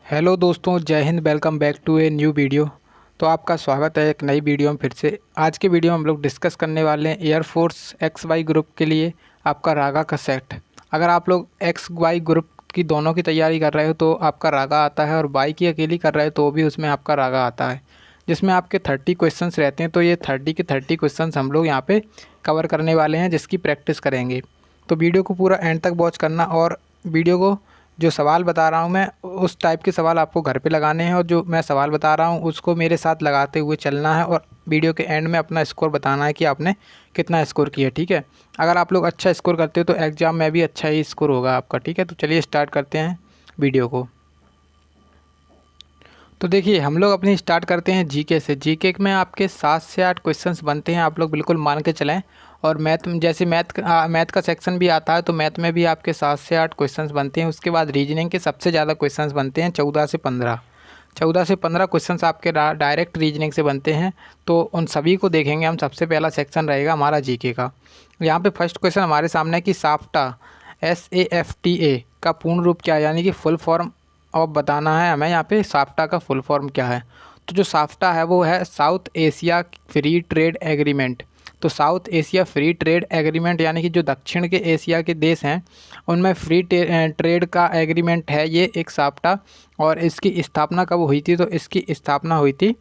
Hello दोस्तों, Jai Hind. Welcome back to a new video. तो आपका स्वागत है एक नई वीडियो में फिर से। आज के वीडियो में हम लोग डिस्कस करने वाले हैं एयरफोर्स एक्स वाई ग्रुप के लिए आपका रागा का सेट। अगर आप लोग एक्स वाई ग्रुप की दोनों की तैयारी कर रहे हो तो आपका रागा आता है, और वाई की अकेली कर रहे हो तो भी उसमें आपका रागा आता है, जिसमें आपके 30 क्वेश्चंस रहते हैं। तो ये 30 के 30 क्वेश्चंस हम लोग यहाँ पे कवर करने वाले हैं, जिसकी प्रैक्टिस करेंगे। तो वीडियो को पूरा एंड तक वॉच करना, और वीडियो को जो सवाल बता रहा हूँ मैं उस टाइप के सवाल आपको घर पे लगाने हैं, और जो मैं सवाल बता रहा हूँ उसको मेरे साथ लगाते हुए चलना है, और वीडियो के एंड में अपना स्कोर बताना है कि आपने कितना स्कोर किया। ठीक है, अगर आप लोग अच्छा स्कोर करते हो तो एग्ज़ाम में भी अच्छा ही स्कोर होगा आपका। ठीक है, तो चलिए स्टार्ट करते हैं वीडियो को। तो देखिए, हम लोग अपनी स्टार्ट करते हैं जीके से। जीके में आपके 7 से 8 क्वेश्चंस बनते हैं, आप लोग बिल्कुल मान के चलें। और मैथ, जैसे मैथ का सेक्शन भी आता है तो मैथ में भी आपके 7 से 8 क्वेश्चंस बनते हैं। उसके बाद रीजनिंग के सबसे ज़्यादा क्वेश्चंस बनते हैं, 14 से 15 क्वेश्चंस आपके डायरेक्ट रीजनिंग से बनते हैं। तो उन सभी को देखेंगे हम। सबसे पहला सेक्शन रहेगा हमारा जीके का। यहाँ पे फर्स्ट क्वेश्चन हमारे सामने है कि साफ्टा SAFTA का पूर्ण रूप क्या है, यानी कि फुल फॉर्म और बताना है हमें। यहाँ पे साफ्टा का फुल फॉर्म क्या है। तो जो साफ्टा है वो है South Asia free trade agreement. तो South Asia free trade agreement यानी कि जो दक्षिण के एशिया के देश हैं उनमें फ्री ट्रेड का एग्रीमेंट है ये एक साफ्टा। और इसकी स्थापना कब हुई थी? तो इसकी स्थापना हुई थी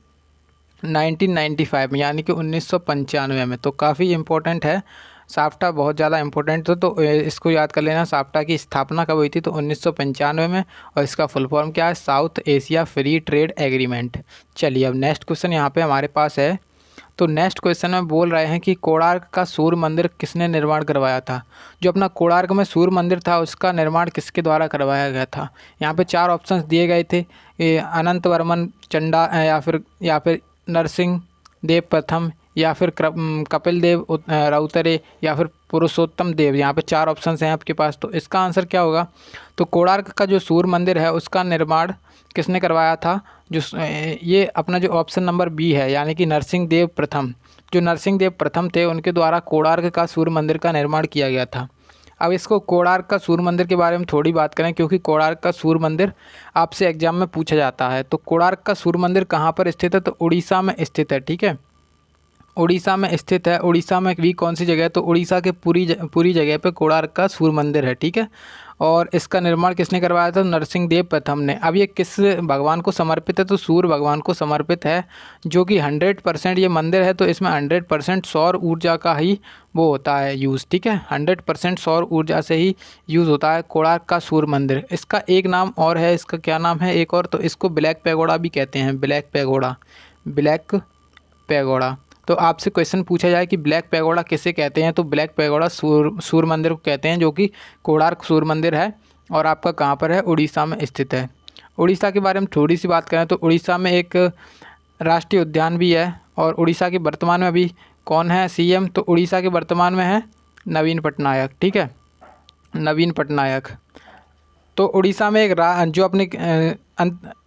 1995 में, यानी कि 1995 में। तो काफ़ी इम्पोर्टेंट है साफ्टा, बहुत ज़्यादा इम्पोर्टेंट। तो इसको याद कर लेना। साफ्टा की स्थापना कब हुई थी? तो 1995 में। और इसका फुल फॉर्म क्या है? South Asia free trade agreement. चलिए अब नेक्स्ट क्वेश्चन यहाँ पे हमारे पास है। तो नेक्स्ट क्वेश्चन में बोल रहे हैं कि कोणार्क का सूर्य मंदिर किसने निर्माण करवाया था? जो अपना कोणार्क में सूर्य मंदिर था उसका निर्माण किसके द्वारा करवाया गया था? यहाँ पे 4 ऑप्शंस दिए गए थे। अनंत वर्मन चंडा, या फिर नरसिंह देव प्रथम, या फिर कपिल देव राउतरे, या फिर पुरुषोत्तम देव। यहाँ पे 4 ऑप्शन हैं आपके पास। तो इसका आंसर क्या होगा? तो कोणार्क का जो सूर्य मंदिर है उसका निर्माण किसने करवाया था? ये अपना जो ऑप्शन नंबर बी है, यानी कि नरसिंह देव प्रथम। जो नरसिंह देव प्रथम थे उनके द्वारा कोणार्क का सूर्य मंदिर का निर्माण किया गया था। अब इसको कोणार्क का सूर्य मंदिर के बारे में थोड़ी बात करें, क्योंकि कोणार्क का सूर्य मंदिर आपसे एग्जाम में पूछा जाता है। तो कोणार्क का सूर्य मंदिर कहाँ पर स्थित है? तो उड़ीसा में स्थित है। ठीक है, उड़ीसा में स्थित है। उड़ीसा में भी कौन सी जगह है? तो उड़ीसा के पूरी जगह पे कोणार्क का सूर्य मंदिर है। ठीक है, और इसका निर्माण किसने करवाया था? नरसिंह देव प्रथम ने। अब ये किस भगवान को समर्पित है? तो सूर्य भगवान को समर्पित है, जो कि 100% ये मंदिर है। तो इसमें 100% सौर ऊर्जा का ही वो होता है यूज़। ठीक है, 100% सौर ऊर्जा से ही यूज़ होता है कोणार्क का सूर्य मंदिर। इसका एक नाम और है, इसका क्या नाम है एक और? तो इसको ब्लैक पैगोडा भी कहते हैं। Black pagoda, black pagoda. तो आपसे क्वेश्चन पूछा जाए कि ब्लैक पैगोडा किसे कहते हैं? तो ब्लैक पैगोडा सूर्य मंदिर को कहते हैं, जो कि कोणार्क सूर्य मंदिर है, और आपका कहाँ पर है? उड़ीसा में स्थित है। उड़ीसा के बारे में थोड़ी सी बात करें तो उड़ीसा में एक राष्ट्रीय उद्यान भी है। और उड़ीसा के वर्तमान में अभी कौन है सीएम? तो उड़ीसा के वर्तमान में है नवीन पटनायक। ठीक है, नवीन पटनायक। तो उड़ीसा में एक जो अपने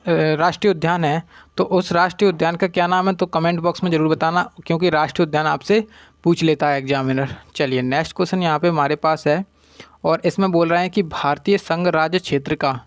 राष्ट्रीय उद्यान है, तो उस राष्ट्रीय उद्यान का क्या नाम है? तो कमेंट बॉक्स में ज़रूर बताना, क्योंकि राष्ट्रीय उद्यान आपसे पूछ लेता है एग्जामिनर। चलिए नेक्स्ट क्वेश्चन यहाँ पे हमारे पास है, और इसमें बोल रहे हैं कि भारतीय संघ राज्य क्षेत्र का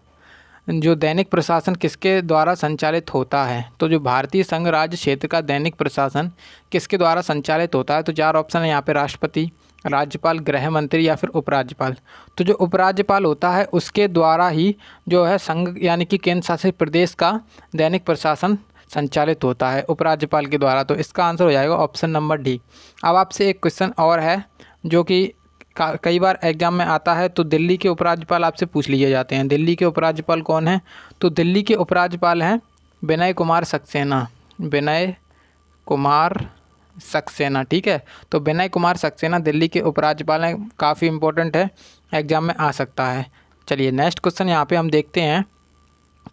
जो दैनिक प्रशासन किसके द्वारा संचालित होता है? तो जो भारतीय संघ राज्य क्षेत्र का दैनिक प्रशासन किसके द्वारा संचालित होता है? तो 4 ऑप्शन है यहाँ पे, राष्ट्रपति, राज्यपाल, गृह मंत्री, या फिर उपराज्यपाल। तो जो उपराज्यपाल होता है उसके द्वारा ही जो है संघ यानी कि केंद्र शासित प्रदेश का दैनिक प्रशासन संचालित होता है उपराज्यपाल के द्वारा। तो इसका आंसर हो जाएगा ऑप्शन नंबर डी। अब आपसे एक क्वेश्चन और है जो कि कई बार एग्जाम में आता है। तो दिल्ली के उपराज्यपाल आपसे पूछ लिए जाते हैं। दिल्ली के उपराज्यपाल कौन है? तो दिल्ली के उपराज्यपाल हैं विनय कुमार सक्सेना। विनय कुमार सक्सेना। ठीक है, तो विनय कुमार सक्सेना दिल्ली के उपराज्यपाल हैं। काफ़ी इंपॉर्टेंट है, एग्जाम में आ सकता है। चलिए नेक्स्ट क्वेश्चन यहाँ पे हम देखते हैं।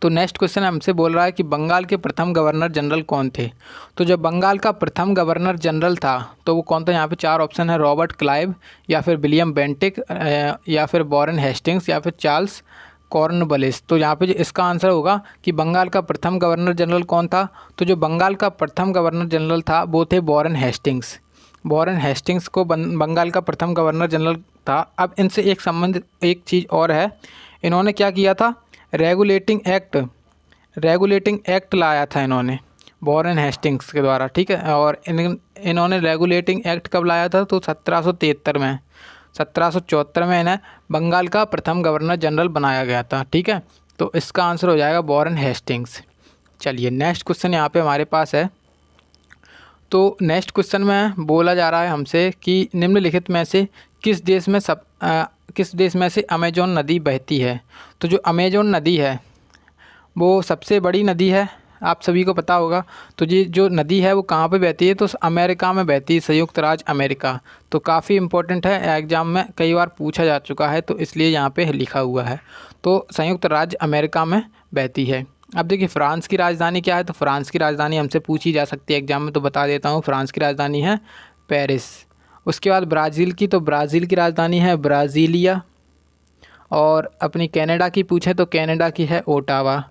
तो नेक्स्ट क्वेश्चन हमसे बोल रहा है कि बंगाल के प्रथम गवर्नर जनरल कौन थे? तो जब बंगाल का प्रथम गवर्नर जनरल था तो वो कौन था? यहाँ पे 4 ऑप्शन है, रॉबर्ट क्लाइव, या फिर विलियम बेंटिक, या फिर वॉरेन हेस्टिंग्स, या फिर चार्ल्स कॉर्नवालिस। तो यहाँ पे जो इसका आंसर होगा कि बंगाल का प्रथम गवर्नर जनरल कौन था? तो जो बंगाल का प्रथम गवर्नर जनरल था वो थे वॉरेन हेस्टिंग्स। वॉरेन हेस्टिंग्स को बंगाल का प्रथम गवर्नर जनरल था। अब इनसे एक संबंधित एक चीज़ और है, इन्होंने क्या किया था? रेगुलेटिंग एक्ट रेगुलेटिंग एक्ट लाया था इन्होंने वॉरेन हेस्टिंग्स के द्वारा, ठीक है। और इन्होंने रेगुलेटिंग एक्ट कब लाया था, तो 1773 में। 1774 में इन्हें बंगाल का प्रथम गवर्नर जनरल बनाया गया था, ठीक है। तो इसका आंसर हो जाएगा वॉरेन हेस्टिंग्स। चलिए नेक्स्ट क्वेश्चन यहाँ पे हमारे पास है। तो नेक्स्ट क्वेश्चन में बोला जा रहा है हमसे कि निम्नलिखित में से किस देश में से अमेजोन नदी बहती है। तो जो अमेजोन नदी है वो सबसे बड़ी नदी है, आप सभी को पता होगा। तो ये जो नदी है वो कहाँ पे बहती है, तो अमेरिका में बहती है, संयुक्त राज्य अमेरिका। तो काफ़ी इम्पोर्टेंट है, एग्जाम में कई बार पूछा जा चुका है, तो इसलिए यहाँ पे लिखा हुआ है। तो संयुक्त राज्य अमेरिका में बहती है। अब देखिए फ्रांस की राजधानी क्या है, तो फ्रांस की राजधानी हमसे पूछी जा सकती है एग्जाम में, तो बता देता हूँ। फ्रांस की राजधानी है पेरिस। उसके बाद ब्राज़ील की, तो ब्राज़ील की राजधानी है ब्राज़ीलिया। और अपनी कनाडा की पूछे तो कनाडा की है ओटावा,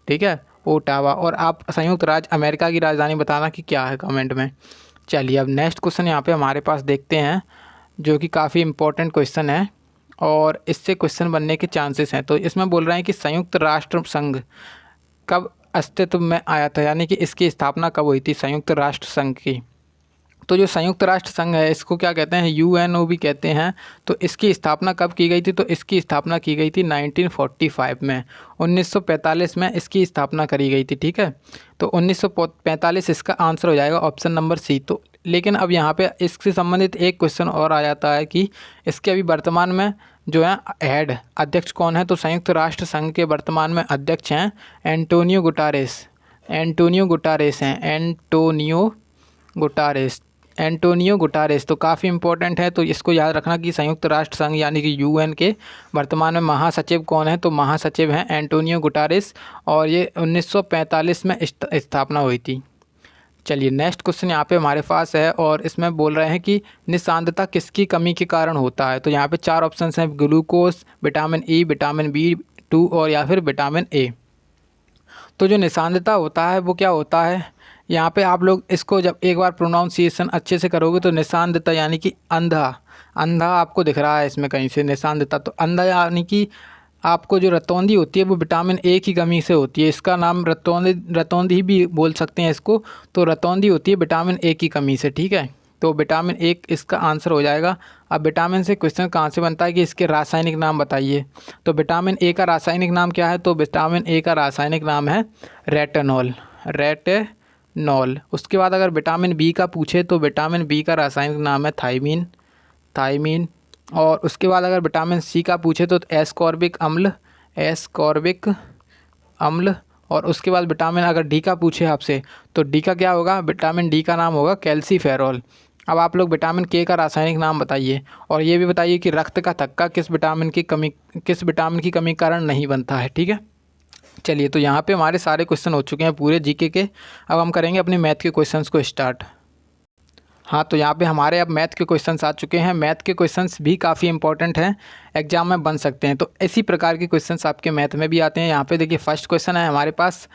ठीक है, ओटावा। और आप संयुक्त राज्य अमेरिका की राजधानी बताना कि क्या है कमेंट में। चलिए अब नेक्स्ट क्वेश्चन यहाँ पे हमारे पास देखते हैं, जो कि काफ़ी इम्पोर्टेंट क्वेश्चन है और इससे क्वेश्चन बनने के चांसेस हैं। तो इसमें बोल रहे हैं कि संयुक्त राष्ट्र संघ कब अस्तित्व में आया था, यानी कि इसकी स्थापना कब हुई थी संयुक्त राष्ट्र संघ की। तो जो संयुक्त राष्ट्र संघ है इसको क्या कहते हैं, यूएनओ भी कहते हैं। तो इसकी स्थापना कब की गई थी, तो इसकी स्थापना की गई थी 1945 में, 1945 में इसकी स्थापना करी गई थी, ठीक है। तो 1945 इसका आंसर हो जाएगा ऑप्शन नंबर सी। तो लेकिन अब यहाँ पे इससे संबंधित एक क्वेश्चन और आ जाता है कि इसके अभी वर्तमान में जो है हेड अध्यक्ष कौन है। तो संयुक्त राष्ट्र संघ के वर्तमान में अध्यक्ष हैं एंटोनियो गुटारेस। एंटोनियो गुटारेस हैं, एंटोनियो गुटारेस। तो काफ़ी इंपॉर्टेंट है, तो इसको याद रखना कि संयुक्त राष्ट्र संघ यानी कि यूएन के वर्तमान में महासचिव कौन है, तो महासचिव हैं एंटोनियो गुटारेस। और ये 1945 में स्थापना हुई थी। चलिए नेक्स्ट क्वेश्चन यहाँ पे हमारे पास है और इसमें बोल रहे हैं कि निस्सांद्रता किसकी कमी के कारण होता है। तो यहाँ पे 4 ऑप्शंस हैं, glucose, vitamin E, vitamin B2 और या फिर विटामिन ए। तो जो निस्सांद्रता होता है वो क्या होता है, यहाँ पे आप लोग इसको जब एक बार प्रोनाउंसिएशन अच्छे से करोगे तो निस्सांद्रता यानी कि अंधा, अंधा आपको दिख रहा है इसमें कहीं से निस्सांद्रता। तो अंधा यानी कि आपको जो रतौंधी होती है वो विटामिन ए की कमी से होती है। इसका नाम रतौंधी भी बोल सकते हैं इसको। तो रतौंधी होती है विटामिन ए की कमी से, ठीक है। तो विटामिन ए इसका आंसर हो जाएगा। अब विटामिन से क्वेश्चन कहाँ से बनता है कि इसके रासायनिक नाम बताइए। तो विटामिन ए का रासायनिक नाम क्या है, तो विटामिन ए का रासायनिक नाम है रेटिनॉल, रेटिनॉल। उसके बाद अगर विटामिन बी का पूछे तो विटामिन बी का रासायनिक नाम है थायमीन, थायमीन। और उसके बाद अगर विटामिन सी का पूछे तो एस्कॉर्बिक अम्ल, एस्कॉर्बिक अम्ल। और उसके बाद विटामिन अगर डी का पूछे आपसे तो डी का क्या होगा, विटामिन डी का नाम होगा कैल्सीफेरॉल। अब आप लोग विटामिन के का रासायनिक नाम बताइए और ये भी बताइए कि रक्त का थक्का किस विटामिन की कमी के कारण नहीं बनता है, ठीक है। चलिए तो यहाँ पे हमारे सारे क्वेश्चन हो चुके हैं पूरे जीके के। अब हम करेंगे अपने मैथ के क्वेश्चंस को स्टार्ट। हाँ, तो यहाँ पे हमारे अब मैथ के क्वेश्चंस आ चुके हैं। मैथ के क्वेश्चंस भी काफ़ी इंपॉर्टेंट हैं, एग्जाम में बन सकते हैं। तो इसी प्रकार के क्वेश्चंस आपके मैथ में भी आते हैं। यहाँ पे देखिए फर्स्ट क्वेश्चन है हमारे पास,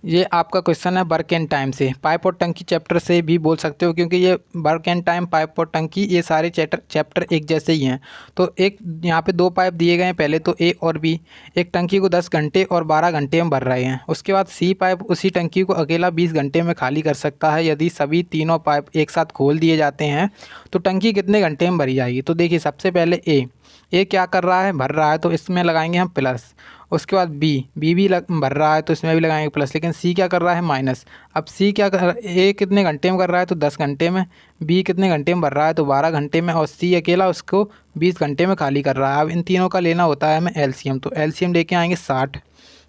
ये आपका क्वेश्चन है वर्क एंड टाइम से, पाइप और टंकी चैप्टर से भी बोल सकते हो, क्योंकि ये वर्क एंड टाइम, पाइप और टंकी ये सारे चैप्टर एक जैसे ही हैं। तो एक यहाँ पे 2 पाइप दिए गए हैं, पहले तो ए और बी। एक टंकी को 10 घंटे और 12 घंटे में भर रहे हैं। उसके बाद सी पाइप उसी टंकी को अकेला 20 घंटे में खाली कर सकता है। यदि सभी तीनों पाइप एक साथ खोल दिए जाते हैं तो टंकी कितने घंटे में भरी जाएगी। तो देखिए सबसे पहले ए क्या कर रहा है, भर रहा है, तो इसमें लगाएंगे हम प्लस। उसके बाद बी भी भर रहा है तो इसमें भी लगाएंगे प्लस, लेकिन सी क्या कर रहा है, माइनस। अब सी क्या कर, ए कितने घंटे में कर रहा है, तो 10 घंटे में। बी कितने घंटे में भर रहा है, तो 12 घंटे में। और सी अकेला उसको 20 घंटे में खाली कर रहा है। अब इन तीनों का लेना होता है हमें एलसीएम, तो एलसीएम लेके आएंगे 60।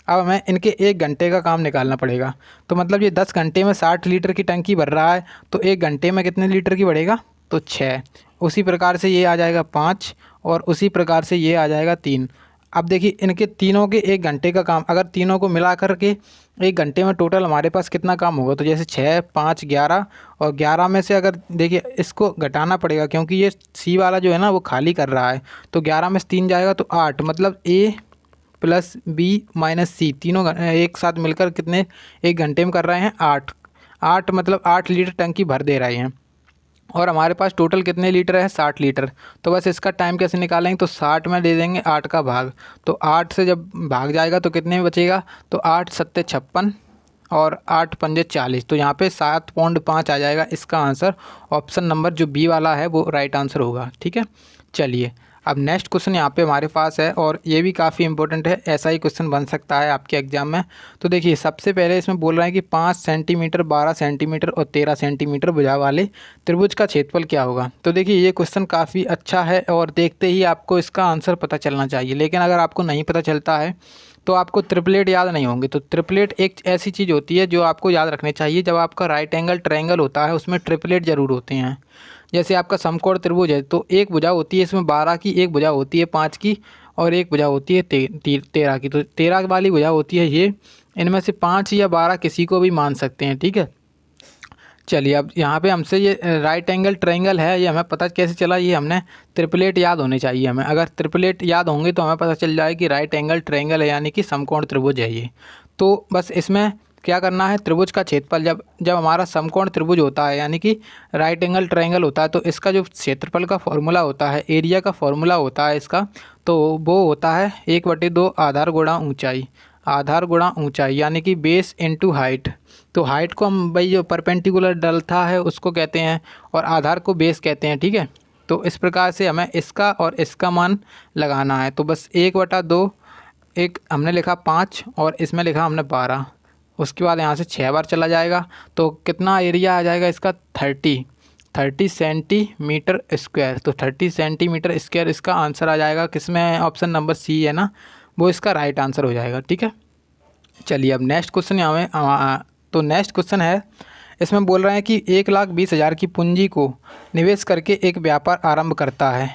अब हमें इनके 1 घंटे का काम निकालना पड़ेगा। तो मतलब ये 10 घंटे में 60 लीटर की टंकी भर रहा है, तो 1 घंटे में कितने लीटर की बढ़ेगा, तो 6। उसी प्रकार से ये आ जाएगा 5 और उसी प्रकार से ये आ जाएगा 3। अब देखिए इनके तीनों के 1 घंटे का काम, अगर तीनों को मिला करके 1 घंटे में टोटल हमारे पास कितना काम होगा, तो जैसे 6, 5, 11। और 11 में से अगर देखिए इसको घटाना पड़ेगा, क्योंकि ये सी वाला जो है ना वो खाली कर रहा है। तो 11 में से 3 जाएगा तो 8, मतलब ए प्लस बी माइनस सी तीनों एक साथ मिलकर कितने 1 घंटे में कर रहे हैं, 8। मतलब 8 लीटर टंकी भर दे रहे हैं। और हमारे पास टोटल कितने लीटर है, 60 लीटर। तो बस इसका टाइम कैसे निकालेंगे, तो 60 में दे देंगे 8 का भाग, तो 8 से जब भाग जाएगा तो कितने में बचेगा, तो 8 सत्ते 56 और 8 पंजे 40। तो यहाँ पे 7.5 आ जाएगा इसका आंसर। ऑप्शन नंबर जो बी वाला है वो राइट आंसर होगा। ठीक है, चलिए अब नेक्स्ट क्वेश्चन यहाँ पे हमारे पास है और ये भी काफ़ी इंपॉर्टेंट है, ऐसा ही क्वेश्चन बन सकता है आपके एग्जाम में। तो देखिए सबसे पहले इसमें बोल रहा है कि 5 सेंटीमीटर, 12 सेंटीमीटर और 13 सेंटीमीटर भुजा वाले त्रिभुज का क्षेत्रफल क्या होगा। तो देखिए ये क्वेश्चन काफ़ी अच्छा है और देखते ही आपको इसका आंसर पता चलना चाहिए, लेकिन अगर आपको नहीं पता चलता है तो आपको ट्रिपलेट याद नहीं होंगे। तो ट्रिपलेट एक ऐसी चीज़ होती है जो आपको याद रखनी चाहिए। जब आपका राइट एंगल ट्रायंगल होता है उसमें ट्रिपलेट ज़रूर होते हैं। जैसे आपका समकोण त्रिभुज है तो एक भुजा होती है इसमें 12 की, एक भुजा होती है 5 की और एक भुजा होती है 13 की। तो 13 वाली भुजा होती है ये, इनमें से 5 या 12 किसी को भी मान सकते हैं। ठीक है, चलिए अब यहाँ पे हमसे ये राइट एंगल ट्रायंगल है, ये हमें पता कैसे चला, ये हमने ट्रिपलेट याद होने चाहिए हमें। अगर ट्रिपलेट याद होंगे तो हमें पता चल जाए कि राइट एंगल ट्रायंगल है यानी कि समकोण त्रिभुज है ये। तो बस इसमें क्या करना है, त्रिभुज का क्षेत्रफल जब हमारा समकोण त्रिभुज होता है यानी कि राइट एंगल ट्रायंगल होता है तो इसका जो क्षेत्रफल का फॉर्मूला होता है, एरिया का फॉर्मूला होता है इसका, तो वो होता है 1/2 आधार गुणा ऊंचाई, आधार गुणा ऊंचाई यानी कि बेस इनटू हाइट। तो हाइट को हम भाई जो परपेंडिकुलर डलता है उसको कहते हैं और आधार को बेस कहते हैं। ठीक है, तो इस प्रकार से हमें इसका और इसका मान लगाना है। तो बस 1/2, एक हमने लिखा 5 और इसमें लिखा हमने 12, उसके बाद यहाँ से 6 बार चला जाएगा तो कितना एरिया आ जाएगा इसका, 30 सेंटीमीटर स्क्वायर। तो 30 सेंटीमीटर स्क्वायर इसका आंसर आ जाएगा। किसमें, ऑप्शन नंबर सी है ना, वो इसका राइट आंसर हो जाएगा। ठीक है, चलिए अब नेक्स्ट क्वेश्चन यहाँ में तो नेक्स्ट क्वेश्चन है, इसमें बोल रहे हैं कि 1,20,000 की पूंजी को निवेश करके एक व्यापार आरंभ करता है।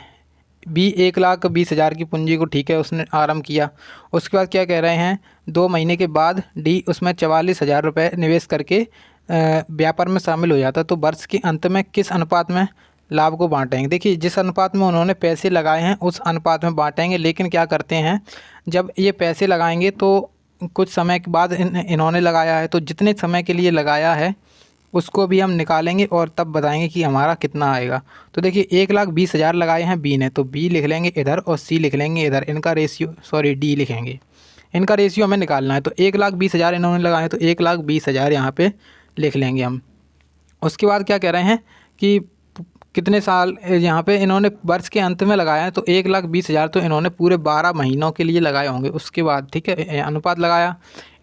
बी 1,20,000 की पूंजी को, ठीक है, उसने आरंभ किया। उसके बाद क्या कह रहे हैं, 2 महीने के बाद डी उसमें 44,000 रुपये निवेश करके व्यापार में शामिल हो जाता है। तो वर्ष के अंत में किस अनुपात में लाभ को बांटेंगे। देखिए जिस अनुपात में उन्होंने पैसे लगाए हैं उस अनुपात में बांटेंगे, लेकिन क्या करते हैं जब ये पैसे लगाएंगे तो कुछ समय के बाद इन्होंने लगाया है तो जितने समय के लिए लगाया है उसको भी हम निकालेंगे और तब बताएंगे कि हमारा कितना आएगा। तो देखिए 1,20,000 लगाए हैं बी ने, तो बी लिख लेंगे इधर और सी लिख लेंगे इधर, इनका रेशियो, सॉरी डी लिखेंगे, इनका रेशियो हमें निकालना है। तो 1,20,000 इन्होंने लगाए हैं तो 1,20,000 यहाँ पे लिख लेंगे हम। उसके बाद क्या कह रहे हैं कि कितने साल यहाँ पे इन्होंने वर्ष के अंत में लगाया है, तो 1,20,000 तो इन्होंने पूरे 12 महीनों के लिए लगाए होंगे। उसके बाद ठीक है अनुपात लगाया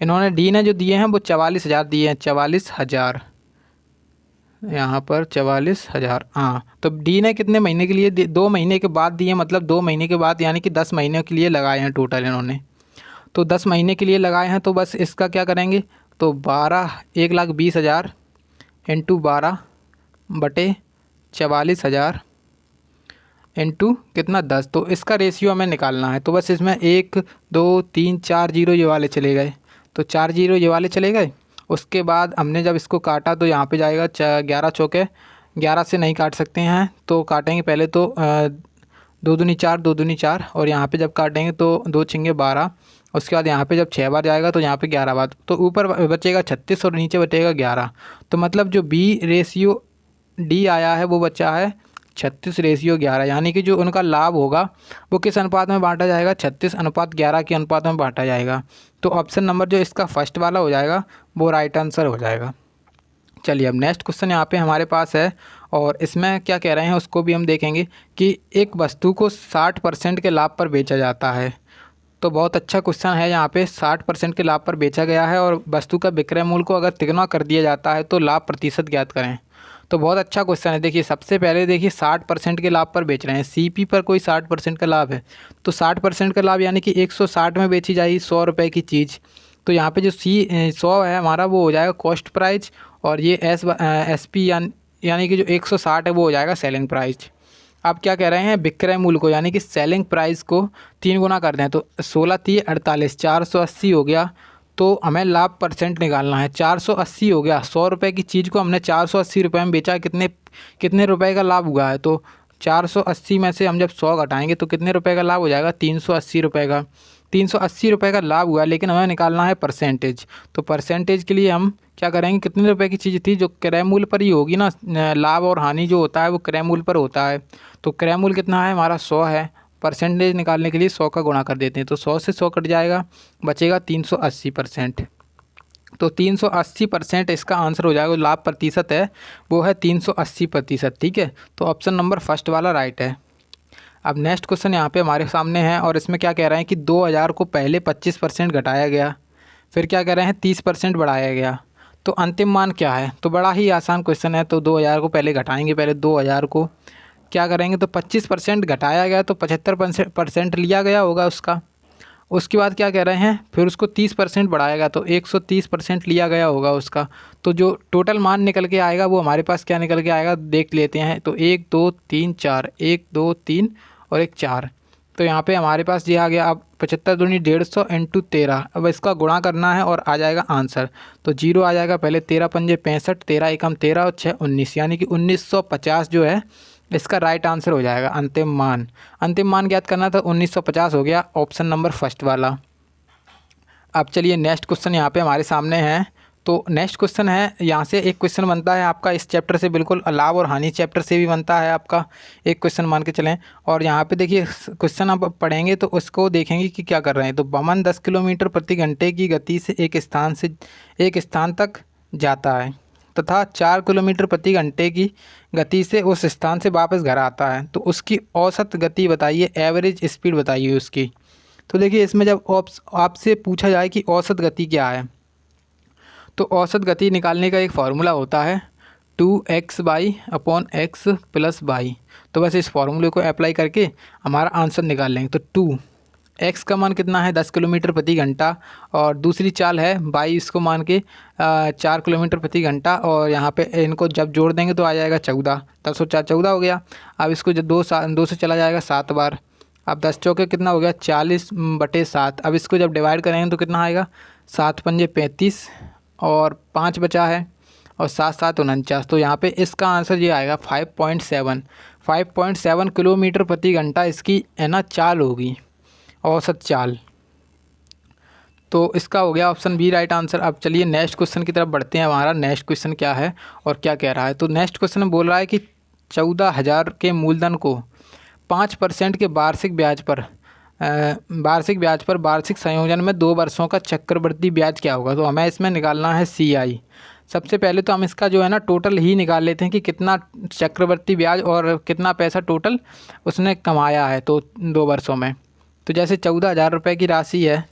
इन्होंने, डी ने जो दिए हैं वो 44,000 दिए हैं, 44,000 यहाँ पर 44,000। हाँ, तो डी ने कितने महीने के लिए 2 महीने के बाद दिए, मतलब 2 महीने के बाद यानी कि 10 महीने के लिए लगाए हैं टोटल इन्होंने। तो 10 महीने के लिए लगाए हैं तो बस इसका क्या करेंगे, तो 1,20,000 इंटू 12 बटे 44,000 इंटू कितना 10, तो इसका रेशियो हमें निकालना है। तो बस इसमें 1 2 3 4 जीरो ये वाले चले गए, तो 4 जीरो ये वाले चले गए। उसके बाद हमने जब इसको काटा तो यहाँ पे जाएगा 11 चौके, 11 से नहीं काट सकते हैं तो काटेंगे पहले तो 2 दूनी 4, 2 दूनी 4 और यहाँ पे जब काटेंगे तो 2 छिंगे 12। उसके बाद यहाँ पे जब 6 बार जाएगा तो यहाँ पे 11 बार, तो ऊपर बचेगा 36 और नीचे बचेगा 11। तो मतलब जो बी रेशियो डी आया है वो बचा है 36:11, यानी कि जो उनका लाभ होगा वो किस अनुपात में बांटा जाएगा, 36:11 के अनुपात में बांटा जाएगा। तो ऑप्शन नंबर जो इसका फर्स्ट वाला हो जाएगा वो राइट आंसर हो जाएगा। चलिए अब नेक्स्ट क्वेश्चन यहाँ पे हमारे पास है और इसमें क्या कह रहे हैं उसको भी हम देखेंगे कि एक वस्तु को 60% के लाभ पर बेचा जाता है। तो बहुत अच्छा क्वेश्चन है, यहाँ पे 60% के लाभ पर बेचा गया है और वस्तु का विक्रय मूल्य को अगर तिगुना कर दिया जाता है तो लाभ प्रतिशत ज्ञात करें। तो बहुत अच्छा क्वेश्चन है। देखिए सबसे पहले देखिए 60% के लाभ पर बेच रहे हैं, सीपी पर कोई 60% का लाभ है तो 60% का लाभ यानी कि 160 में बेची जाएगी 100 रुपये की चीज़। तो यहाँ पे जो 100 है हमारा वो हो जाएगा कॉस्ट प्राइस और ये SP यानी कि जो 160 है वो हो जाएगा सेलिंग प्राइस। आप क्या कह रहे हैं, विक्रय मूल्य को यानी कि सेलिंग प्राइस को 3 गुना कर दें तो 16 3 48, 480 हो गया। तो हमें लाभ परसेंट निकालना है, 480 हो गया। 100 रुपये की चीज़ को हमने 480 रुपये में बेचा, कितने रुपए का लाभ हुआ है, तो 480 में से हम जब 100 घटाएंगे तो कितने रुपए का लाभ हो जाएगा, 380 रुपये का। ₹380 का लाभ हुआ, लेकिन हमें निकालना है परसेंटेज। तो परसेंटेज के लिए हम क्या करेंगे, कितने रुपए की चीज़ थी जो क्रय मूल्य पर ही होगी ना, लाभ और हानि जो होता है वो क्रय मूल्य पर होता है। तो क्रय मूल्य कितना है हमारा 100 है, परसेंटेज निकालने के लिए 100 का गुणा कर देते हैं, तो 100 से 100 कट जाएगा, बचेगा 380%। तो 380% इसका आंसर हो जाएगा। लाभ प्रतिशत है वो है 380%, ठीक है। तो ऑप्शन नंबर फर्स्ट वाला राइट है। अब नेक्स्ट क्वेश्चन यहाँ पे हमारे सामने है, और इसमें क्या कह रहे हैं कि 2000 को पहले 25% घटाया गया, फिर क्या कह रहे हैं 30% बढ़ाया गया, तो अंतिम मान क्या है। तो बड़ा ही आसान क्वेश्चन है। तो 2000 को पहले घटाएंगे, पहले 2000 को क्या करेंगे, तो 25% घटाया गया तो 75% लिया गया होगा उसका। उसके बाद क्या कह रहे हैं, फिर उसको 30% बढ़ाएगा तो 130% लिया गया होगा उसका। तो जो टोटल मान निकल के आएगा वो हमारे पास क्या निकल के आएगा, देख लेते हैं। तो 1 2 3 4, 1 2 3 और 1 4। तो यहाँ पे हमारे पास ये आ गया। अब 75 दूनी 150 इंटू 13, अब इसका गुणा करना है और आ जाएगा आंसर। तो 0 आ जाएगा पहले, 13 पंजे 65, 13 एकम 13 और 6 19, यानी कि 1950 जो है इसका राइट आंसर हो जाएगा। अंतिम मान ज्ञात करना था, 1950 हो गया, ऑप्शन नंबर फर्स्ट वाला। अब चलिए नेक्स्ट क्वेश्चन यहाँ पे हमारे सामने है। तो नेक्स्ट क्वेश्चन है, यहाँ से एक क्वेश्चन बनता है आपका इस चैप्टर से, बिल्कुल लाभ और हानि चैप्टर से भी बनता है आपका एक क्वेश्चन मान के चलें। और यहाँ पे देखिए क्वेश्चन आप पढ़ेंगे तो उसको देखेंगे कि क्या कर रहे हैं। तो वामन 10 किलोमीटर प्रति घंटे की गति से एक स्थान तक जाता है तथा 4 किलोमीटर प्रति घंटे की गति से उस स्थान से वापस घर आता है, तो उसकी औसत गति बताइए, एवरेज स्पीड बताइए उसकी। तो देखिए इसमें जब आपसे पूछा जाए कि औसत गति क्या है, तो औसत गति निकालने का एक फार्मूला होता है 2x/x + y। तो बस इस फार्मूले को अप्लाई करके हमारा आंसर निकाल लेंगे। तो 2x का मान कितना है 10 किलोमीटर प्रति घंटा, और दूसरी चाल है y इसको मान के 4 किलोमीटर प्रति घंटा, और यहाँ पे इनको जब जोड़ देंगे तो आ जाएगा 14, 10 और 4 14 हो गया। अब इसको जब 2 से चला जाएगा 7 बार। अब 10 चौके कितना हो गया 40/7। अब इसको जब डिवाइड करेंगे तो कितना आएगा, 7 पंजे 35 और 5 बचा है, और 7 7 49। तो यहाँ पे इसका आंसर ये आएगा 5.7 किलोमीटर प्रति घंटा इसकी है ना चाल होगी, औसत चाल। तो इसका हो गया ऑप्शन बी राइट आंसर। अब चलिए नेक्स्ट क्वेश्चन की तरफ बढ़ते हैं। हमारा नेक्स्ट क्वेश्चन क्या है और क्या कह रहा है। तो नेक्स्ट क्वेश्चन बोल रहा है कि 14,000 के मूलधन को 5% के वार्षिक ब्याज पर वार्षिक संयोजन में 2 वर्षों का चक्रवृद्धि ब्याज क्या होगा। तो हमें इसमें निकालना है CI। सबसे पहले तो हम इसका जो है ना टोटल ही निकाल लेते हैं कि कितना चक्रवृद्धि ब्याज और कितना पैसा टोटल उसने कमाया है तो 2 वर्षों में। तो जैसे 14,000 रुपये की राशि है,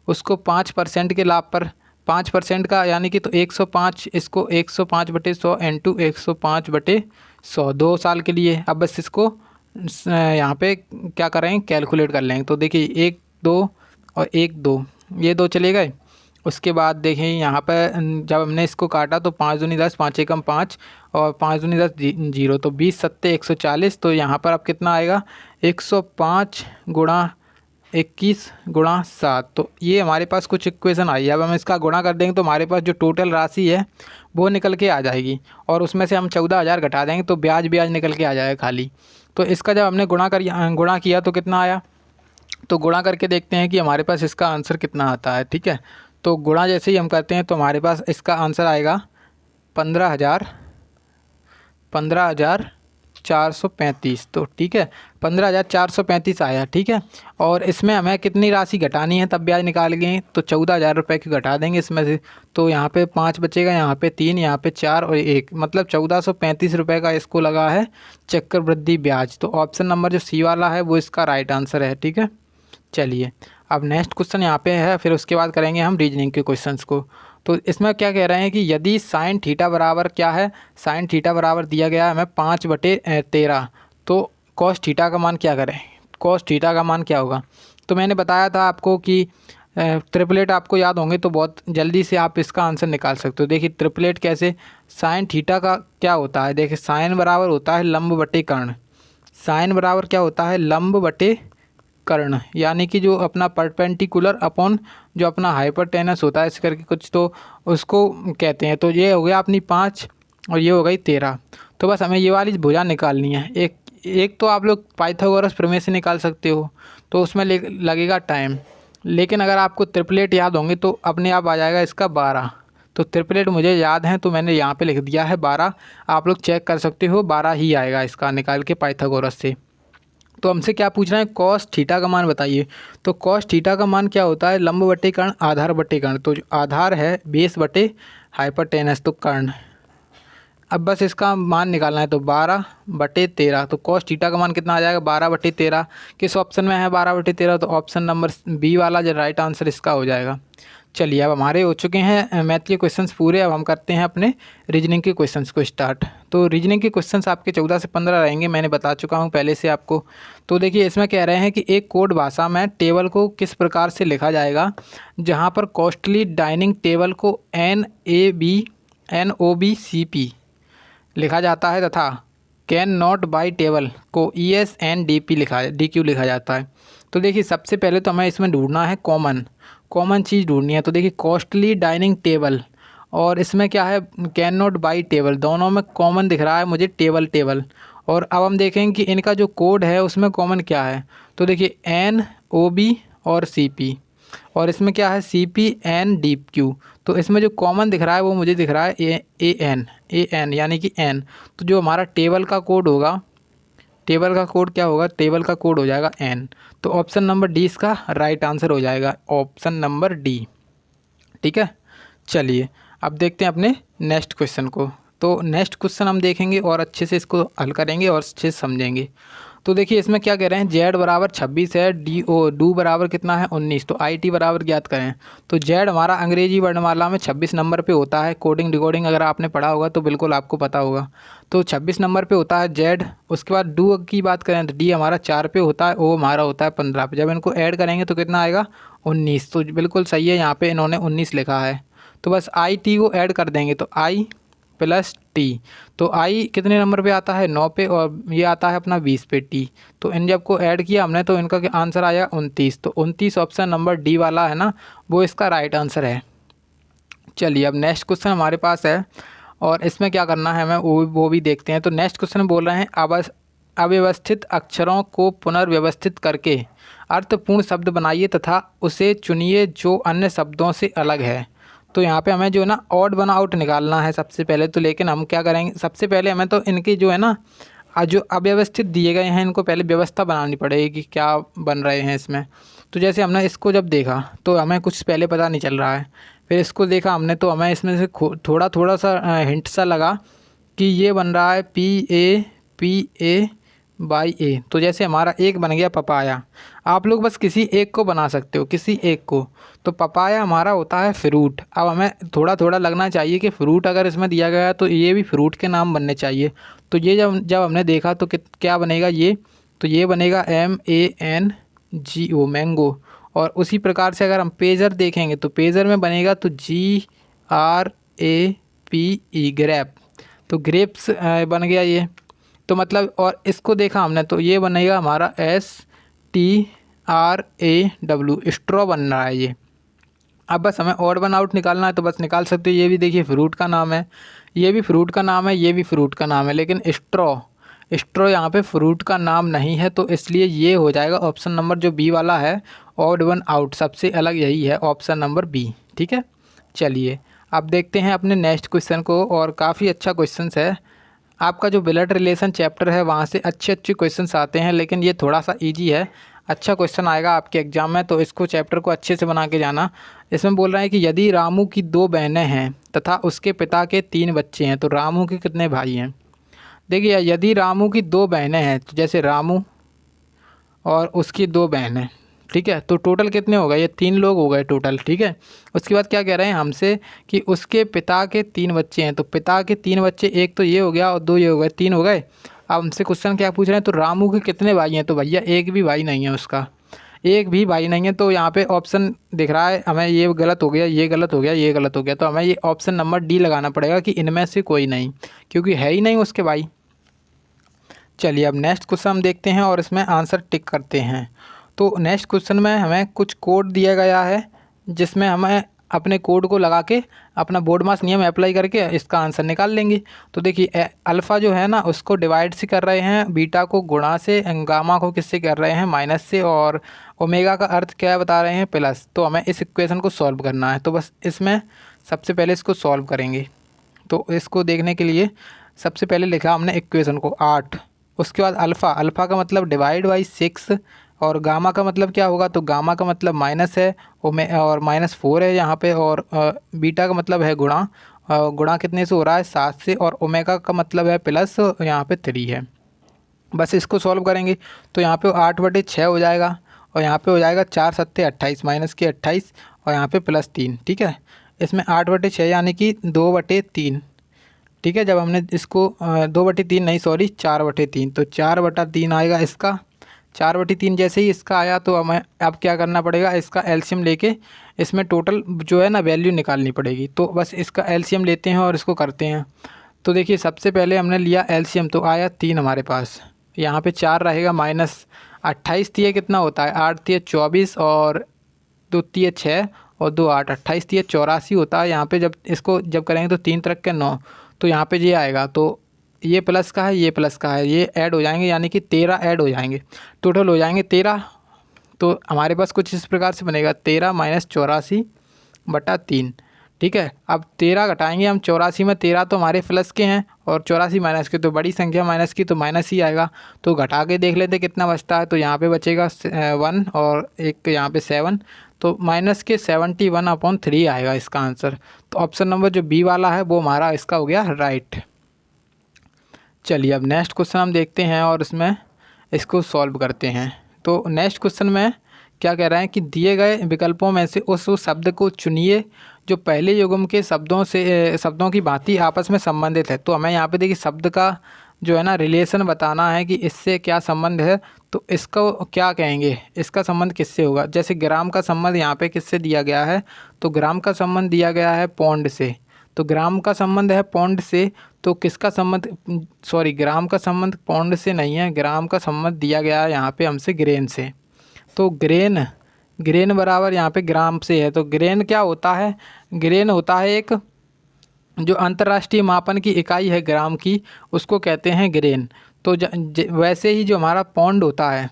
उसको 5% के लाभ पर 5% का यानी कि तो 105, इसको 105/100 इंटू 105/100 2 साल के लिए। अब बस इसको यहाँ पे क्या करेंगे, कैलकुलेट कर लेंगे। तो देखिए 1 2 और 1 2 ये 2 चले गए। उसके बाद देखें यहाँ पर जब हमने इसको काटा तो 5 दूनी 10, 5 एकम 5 और 5 दूनी 10 0, तो 20 सत्ते 140। तो यहाँ पर अब कितना आएगा 105 गुणा 21 गुणा 7। तो ये हमारे पास कुछ इक्वेशन आई है। अब हम इसका गुणा कर देंगे तो हमारे पास जो टोटल राशि है वो निकल के आ जाएगी, और उसमें से हम 14,000 घटा देंगे तो ब्याज निकल के आ जाएगा खाली। तो इसका जब हमने गुणा किया तो कितना आया, तो गुणा करके देखते हैं कि हमारे पास इसका आंसर कितना आता है। ठीक है, तो गुणा जैसे ही हम करते हैं तो हमारे पास इसका आंसर आएगा 15,435। तो ठीक है 15,435 आया। ठीक है, और इसमें हमें कितनी राशि घटानी है तब ब्याज निकालेंगे, तो 14,000 रुपये की घटा देंगे इसमें से। तो यहाँ पे 5 बचेगा, यहाँ पे 3, यहाँ पे 4 और 1, मतलब 1435 रुपये का इसको लगा है चक्रवृद्धि ब्याज। तो ऑप्शन नंबर जो C वाला है वो इसका राइट आंसर है। ठीक है, चलिए अब नेक्स्ट क्वेश्चन यहाँ पे है, फिर उसके बाद करेंगे हम रीजनिंग के क्वेश्चंस को। तो इसमें क्या कह रहे हैं कि यदि साइन थीटा बराबर क्या है, साइन थीटा बराबर दिया गया है हमें 5/13, तो कॉस थीटा का मान क्या करें, कॉस थीटा का मान क्या होगा। तो मैंने बताया था आपको कि ट्रिपलेट आपको याद होंगे तो बहुत जल्दी से आप इसका आंसर निकाल सकते हो। देखिए ट्रिपलेट कैसे, साइन थीटा का क्या होता है, देखिए साइन बराबर होता है लंब बटे कर्ण। साइन बराबर क्या होता है, लंब बटे कर्ण, यानी कि जो अपना परपेंडिकुलर अपॉन जो अपना हाइपरटेनस होता है इस करके कुछ, तो उसको कहते हैं। तो ये हो गया अपनी 5 और ये हो गई 13। तो बस हमें ये वाली भुजा निकालनी है। एक तो आप लोग पाइथागोरस प्रमेय से निकाल सकते हो, तो उसमें लगेगा टाइम, लेकिन अगर आपको ट्रिपलेट याद होंगे तो अपने आप आ जाएगा इसका 12। तो ट्रिपलेट मुझे याद है तो मैंने यहाँ पे लिख दिया है 12। आप लोग चेक कर सकते हो 12 ही आएगा इसका निकाल के पाइथागोरस से। तो हमसे क्या पूछ रहे हैं, कॉस थीटा का मान बताइए। तो कॉस थीटा का मान क्या होता है, लंब बटे कर्ण आधार बटे कर्ण। तो जो आधार है बेस बटे हाइपोटेनस तो कर्ण। अब बस इसका मान निकालना है तो 12/13। तो कॉस थीटा का मान कितना आ जाएगा 12/13। किस ऑप्शन में है 12/13, तो ऑप्शन नंबर बी वाला जो राइट आंसर इसका हो जाएगा। चलिए अब हमारे हो चुके हैं मैथ के क्वेश्चंस पूरे। अब हम करते हैं अपने रीजनिंग के क्वेश्चंस को स्टार्ट। तो रीजनिंग के क्वेश्चंस आपके 14 से 15 रहेंगे, मैंने बता चुका हूं पहले से आपको। तो देखिए इसमें कह रहे हैं कि एक कोड भाषा में टेबल को किस प्रकार से लिखा जाएगा, जहां पर कॉस्टली डाइनिंग टेबल को NOBCP लिखा जाता है तथा कैन नॉट बाई टेबल को ESNDQ लिखा जाता है। तो देखिए सबसे पहले तो हमें इसमें ढूंढना है कॉमन चीज़ ढूंढनी है। तो देखिए कॉस्टली डाइनिंग टेबल और इसमें क्या है कैन नॉट बाई टेबल, दोनों में कॉमन दिख रहा है मुझे टेबल। और अब हम देखेंगे कि इनका जो कोड है उसमें कॉमन क्या है। तो देखिए NOB और CP, और इसमें क्या है CPNDQ। तो इसमें जो कॉमन दिख रहा है वो मुझे दिख रहा है AN यानी कि N। तो जो हमारा टेबल का कोड होगा, टेबल का कोड क्या होगा, टेबल का कोड हो जाएगा N। तो ऑप्शन नंबर डी इसका राइट आंसर हो जाएगा, ऑप्शन नंबर डी। ठीक है, चलिए अब देखते हैं अपने नेक्स्ट क्वेश्चन को। तो नेक्स्ट क्वेश्चन हम देखेंगे और अच्छे से इसको हल करेंगे और अच्छे से समझेंगे। तो देखिए इसमें क्या कह रहे हैं, Z बराबर 26 है, डू बराबर कितना है 19। तो IT बराबर ज्ञात करें। तो Z हमारा अंग्रेजी वर्णमाला में 26 नंबर पे होता है। कोडिंग डिकोडिंग अगर आपने पढ़ा होगा तो बिल्कुल आपको पता होगा। तो 26 नंबर पे होता है Z। उसके बाद डू की बात करें तो D हमारा 4 पे होता है, O हमारा होता है 15 पे। जब इनको ऐड करेंगे तो कितना आएगा 19। तो बिल्कुल सही है, यहाँ पर इन्होंने 19 लिखा है। तो बस IT को ऐड कर देंगे तो I + T। तो I कितने नंबर पे आता है 9 पे, और ये आता है अपना 20 पे T। तो इन जब को ऐड किया हमने तो इनका आंसर आया 29। तो 29 ऑप्शन नंबर डी वाला है ना, वो इसका राइट आंसर है। चलिए अब नेक्स्ट क्वेश्चन हमारे पास है और इसमें क्या करना है हमें वो भी देखते हैं। तो नेक्स्ट क्वेश्चन बोल रहे हैं अव्यवस्थित अक्षरों को पुनर्व्यवस्थित करके अर्थपूर्ण शब्द बनाइए तथा उसे चुनिए जो अन्य शब्दों से अलग है। तो यहाँ पे हमें जो है ना ऑड वन आउट निकालना है सबसे पहले तो। लेकिन हम क्या करेंगे, सबसे पहले हमें तो इनकी जो है ना जो अव्यवस्थित दिए गए हैं इनको पहले व्यवस्था बनानी पड़ेगी कि क्या बन रहे हैं इसमें। तो जैसे हमने इसको जब देखा तो हमें कुछ पहले पता नहीं चल रहा है, फिर इसको देखा हमने तो हमें इसमें से थोड़ा सा हिंट सा लगा कि ये बन रहा है PAPA/A। तो जैसे हमारा एक बन गया पपाया। आप लोग बस किसी एक को बना सकते हो, किसी एक को। तो पपाया हमारा होता है फ्रूट। अब हमें थोड़ा लगना चाहिए कि फ्रूट अगर इसमें दिया गया है तो ये भी फ्रूट के नाम बनने चाहिए। तो ये जब हमने देखा तो क्या बनेगा ये, तो ये बनेगा MANGO मैंगो। और उसी प्रकार से अगर हम पेजर देखेंगे तो पेजर में बनेगा तो GRAPE ग्रेप। तो ग्रेप्स बन गया ये। तो मतलब और इसको देखा हमने तो ये बनेगा हमारा STRAW स्ट्रॉ बन रहा है ये। अब बस हमें ऑड वन आउट निकालना है तो बस निकाल सकते हो। ये भी देखिए फ्रूट का नाम है, ये भी फ्रूट का नाम है, ये भी फ्रूट का नाम है, लेकिन स्ट्रॉ यहाँ पे फ्रूट का नाम नहीं है। तो इसलिए ये हो जाएगा ऑप्शन नंबर जो बी वाला है, ऑड वन आउट सबसे अलग यही है, ऑप्शन नंबर बी। ठीक है, चलिए अब देखते हैं अपने नेक्स्ट क्वेश्चन को। और काफ़ी अच्छा क्वेश्चन है। आपका जो ब्लड रिलेशन चैप्टर है वहाँ से अच्छे क्वेश्चंस आते हैं, लेकिन ये थोड़ा सा इजी है। अच्छा क्वेश्चन आएगा आपके एग्जाम में, तो इसको चैप्टर को अच्छे से बना के जाना। इसमें बोल रहे हैं कि यदि रामू की 2 बहनें हैं तथा उसके पिता के 3 बच्चे हैं तो रामू के कितने भाई हैं। देखिए यदि रामू की 2 बहनें हैं तो जैसे रामू और उसकी 2 बहनें, ठीक है, तो टोटल कितने हो गए, ये 3 लोग हो गए टोटल। ठीक है, उसके बाद क्या कह रहे हैं हमसे कि उसके पिता के 3 बच्चे हैं। तो पिता के 3 बच्चे, एक तो ये हो गया और 2 ये हो गए, 3 हो गए। अब हमसे क्वेश्चन क्या पूछ रहे हैं, तो रामू के कितने भाई हैं। तो भैया एक भी भाई नहीं है उसका, एक भी भाई नहीं है। तो यहाँ पे ऑप्शन दिख रहा है हमें, ये गलत हो गया, ये गलत हो गया, ये गलत हो गया। तो हमें ये ऑप्शन नंबर डी लगाना पड़ेगा कि इनमें से कोई नहीं, क्योंकि है ही नहीं उसके भाई। चलिए अब नेक्स्ट क्वेश्चन हम देखते हैं और इसमें आंसर टिक करते हैं। तो नेक्स्ट क्वेश्चन में हमें कुछ कोड दिया गया है, जिसमें हमें अपने कोड को लगा के अपना बोर्ड मास नियम अप्लाई करके इसका आंसर निकाल लेंगे। तो देखिए अल्फ़ा जो है ना उसको डिवाइड से कर रहे हैं, बीटा को गुणा से, गामा को किससे कर रहे हैं माइनस से, और ओमेगा का अर्थ क्या है बता रहे हैं, प्लस। तो हमें इस इक्वेशन को सॉल्व करना है, तो बस इसमें सबसे पहले इसको सॉल्व करेंगे। तो इसको देखने के लिए सबसे पहले लिखा हमने इक्वेशन को 8, उसके बाद अल्फ़ा, अल्फ़ा का मतलब डिवाइड बाई 6, और गामा का मतलब क्या होगा, तो गामा का मतलब माइनस है और -4 है यहाँ पे, और बीटा का मतलब है गुणा, गुणा कितने से हो रहा है 7 से, और ओमेगा का मतलब है प्लस, यहाँ पे 3 है। बस इसको सॉल्व करेंगे तो यहाँ पे 8/6 हो जाएगा, और यहाँ पे हो जाएगा 4 सत्ते 28 माइनस के 28, और यहाँ पे +3। ठीक है, इसमें 8/6 यानी कि 2/3। ठीक है, जब हमने इसको 2/3 नहीं सॉरी 4/3, तो 4/3 आएगा इसका। 4/3 जैसे ही इसका आया तो हमें अब क्या करना पड़ेगा, इसका एलसीएम लेके इसमें टोटल जो है ना वैल्यू निकालनी पड़ेगी। तो बस इसका एलसीएम लेते हैं और इसको करते हैं। तो देखिए सबसे पहले हमने लिया एलसीएम, तो आया 3 हमारे पास, यहाँ पे 4 रहेगा, माइनस 28 तिये कितना होता है, 8 तिये 24, और 2 तिये 6, और 2 8, 28 तिये 84 होता है। यहाँ पे जब इसको जब करेंगे तो 3 तरक के 9, तो यहाँ पे ये आएगा। तो ये प्लस का है, ये प्लस का है, ये ऐड हो जाएंगे, यानी कि 13 ऐड हो जाएंगे, टोटल हो जाएंगे 13। तो हमारे पास कुछ इस प्रकार से बनेगा 13 - 84/3। ठीक है, अब 13 घटाएंगे हम, 84 में 13 तो हमारे प्लस के हैं, और 84 माइनस के, तो बड़ी संख्या माइनस की तो माइनस ही आएगा। तो घटा के देख लेते कितना बचता है, तो यहाँ पे बचेगा 1 और एक यहाँ पे 7, तो माइनस के 71/3 आएगा इसका आंसर। तो ऑप्शन नंबर जो बी वाला है वो हमारा इसका हो गया राइट। चलिए अब नेक्स्ट क्वेश्चन हम देखते हैं और इसमें इसको सॉल्व करते हैं। तो नेक्स्ट क्वेश्चन में क्या कह रहा है कि दिए गए विकल्पों में से उस शब्द को चुनिए जो पहले युग्म के शब्दों की भांति आपस में संबंधित है। तो हमें यहाँ पे देखिए शब्द का जो है ना रिलेशन बताना है कि इससे क्या संबंध है, तो इसको क्या कहेंगे, इसका संबंध किससे होगा। जैसे ग्राम का संबंध यहाँ पे किससे दिया गया है, तो ग्राम का संबंध दिया गया है पौंड से। तो ग्राम का संबंध है पौंड से, तो किसका संबंध, सॉरी ग्राम का संबंध पौंड से नहीं है, ग्राम का संबंध दिया गया है यहाँ पे हमसे ग्रेन से। तो ग्रेन बराबर यहाँ पे ग्राम से है। तो ग्रेन क्या होता है, ग्रेन होता है एक जो अंतर्राष्ट्रीय मापन की इकाई है ग्राम की, उसको कहते हैं ग्रेन। तो वैसे ही जो हमारा पौंड होता है,